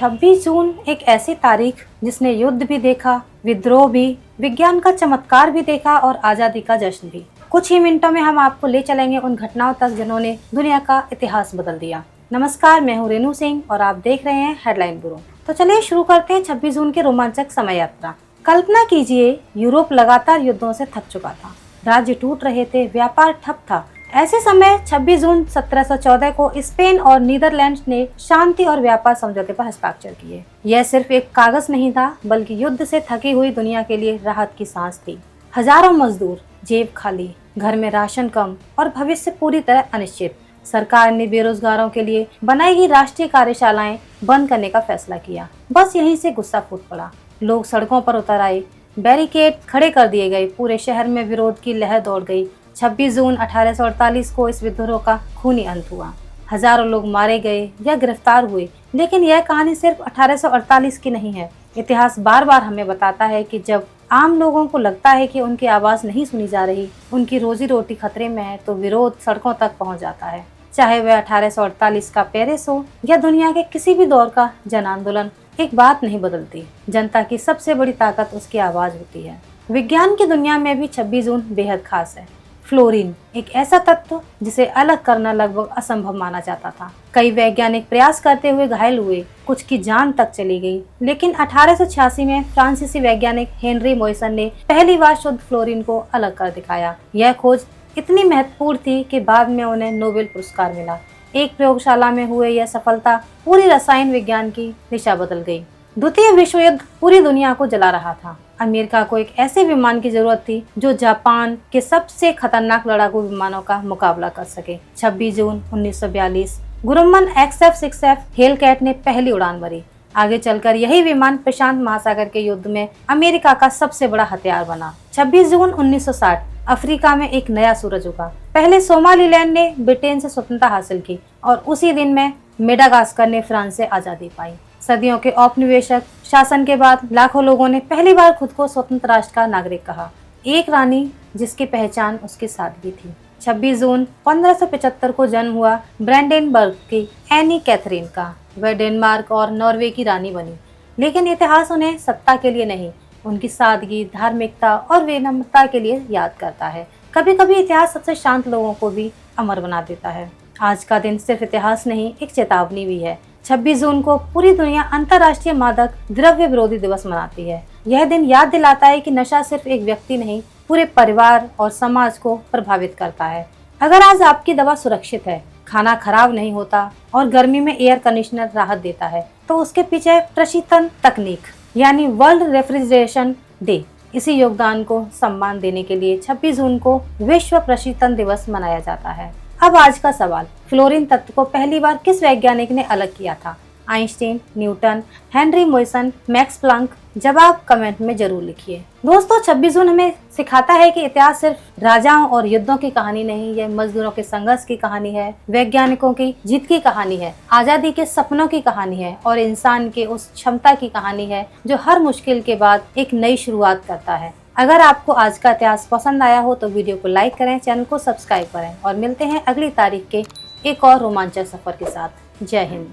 26 जून एक ऐसी तारीख जिसने युद्ध भी देखा, विद्रोह भी, विज्ञान का चमत्कार भी देखा और आजादी का जश्न भी। कुछ ही मिनटों में हम आपको ले चलेंगे उन घटनाओं तक जिन्होंने दुनिया का इतिहास बदल दिया। नमस्कार, मैं हूँ रेनू सिंह और आप देख रहे हैं हेडलाइन ब्यूरो। तो चलिए शुरू करते हैं 26 जून की रोमांचक समय यात्रा। कल्पना कीजिए, यूरोप लगातार युद्धों से थक चुका था, राज्य टूट रहे थे, व्यापार ठप था। ऐसे समय 26 जून 1714 को स्पेन और नीदरलैंड्स ने शांति और व्यापार समझौते पर हस्ताक्षर किए। यह सिर्फ एक कागज नहीं था, बल्कि युद्ध से थकी हुई दुनिया के लिए राहत की सांस थी। हजारों मजदूर, जेब खाली, घर में राशन कम और भविष्य पूरी तरह अनिश्चित। सरकार ने बेरोजगारों के लिए बनाई गई राष्ट्रीय कार्यशालाएं बंद करने का फैसला किया। बस यहीं से गुस्सा फूट पड़ा। लोग सड़कों पर उतर आए, बैरिकेड खड़े कर दिए गए, पूरे शहर में विरोध की लहर दौड़ गई। 26 जून 1848 को इस विद्रोह का खूनी अंत हुआ। हजारों लोग मारे गए या गिरफ्तार हुए, लेकिन यह कहानी सिर्फ 1848 की नहीं है। इतिहास बार बार हमें बताता है कि जब आम लोगों को लगता है कि उनकी आवाज़ नहीं सुनी जा रही, उनकी रोजी रोटी खतरे में है, तो विरोध सड़कों तक पहुंच जाता है। चाहे वह 1848 का पेरिस हो या दुनिया के किसी भी दौर का जन आंदोलन, एक बात नहीं बदलती। जनता की सबसे बड़ी ताकत उसकी आवाज़ होती है। विज्ञान की दुनिया में भी 26 जून बेहद खास है। फ्लोरीन एक ऐसा तत्व जिसे अलग करना लगभग असंभव माना जाता था। कई वैज्ञानिक प्रयास करते हुए घायल हुए, कुछ की जान तक चली गई, लेकिन 1886 में फ्रांसीसी वैज्ञानिक हेनरी मोइसन ने पहली बार शुद्ध फ्लोरीन को अलग कर दिखाया। यह खोज इतनी महत्वपूर्ण थी कि बाद में उन्हें नोबेल पुरस्कार मिला। एक प्रयोगशाला में हुए यह सफलता पूरी रसायन विज्ञान की दिशा बदल गई। द्वितीय विश्व युद्ध पूरी दुनिया को जला रहा था। अमेरिका को एक ऐसे विमान की जरूरत थी जो जापान के सबसे खतरनाक लड़ाकू विमानों का मुकाबला कर सके। 26 जून 1942 गुरुमन XF-6F हेलकैट ने पहली उड़ान भरी। आगे चलकर यही विमान प्रशांत महासागर के युद्ध में अमेरिका का सबसे बड़ा हथियार बना। 26 जून 1960 अफ्रीका में एक नया सूरज उगा। पहले सोमालीलैंड ने ब्रिटेन से स्वतंत्रता हासिल की और उसी दिन में मेडागास्कर ने फ्रांस से आजादी पाई। सदियों के औपनिवेशिक शासन के बाद लाखों लोगों ने पहली बार खुद को स्वतंत्र राष्ट्र का नागरिक कहा। एक रानी जिसकी पहचान उसकी सादगी थी। 26 जून 1575 को जन्म हुआ ब्रैंडेनबर्ग की एनी कैथरीन का। वह डेनमार्क और नॉर्वे की रानी बनी, लेकिन इतिहास उन्हें सत्ता के लिए नहीं, उनकी सादगी, धार्मिकता और विनम्रता के लिए याद करता है। कभी कभी इतिहास सबसे शांत लोगों को भी अमर बना देता है। आज का दिन सिर्फ इतिहास नहीं, एक चेतावनी भी है। 26 जून को पूरी दुनिया अंतर्राष्ट्रीय मादक द्रव्य विरोधी दिवस मनाती है। यह दिन याद दिलाता है कि नशा सिर्फ एक व्यक्ति नहीं, पूरे परिवार और समाज को प्रभावित करता है। अगर आज आपकी दवा सुरक्षित है, खाना खराब नहीं होता और गर्मी में एयर कंडीशनर राहत देता है, तो उसके पीछे प्रशीतन तकनीक यानी वर्ल्ड रेफ्रिजरेशन डे। इसी योगदान को सम्मान देने के लिए 26 जून को विश्व प्रशीतन दिवस मनाया जाता है। अब आज का सवाल, फ्लोरीन तत्व को पहली बार किस वैज्ञानिक ने अलग किया था? Einstein, Newton, Henry Moissan, max Planck? जवाब कमेंट में जरूर लिखिए। दोस्तों, 26 जून हमें सिखाता है कि इतिहास सिर्फ राजाओं और युद्धों की कहानी नहीं, यह मजदूरों के संघर्ष की कहानी है, वैज्ञानिकों की जीत की कहानी है, आजादी के सपनों की कहानी है और इंसान के उस क्षमता की कहानी है जो हर मुश्किल के बाद एक नई शुरुआत करता है। अगर आपको आज का इतिहास पसंद आया हो तो वीडियो को लाइक करें, चैनल को सब्सक्राइब करें और मिलते हैं अगली तारीख के एक और रोमांचक सफर के साथ। जय हिंद।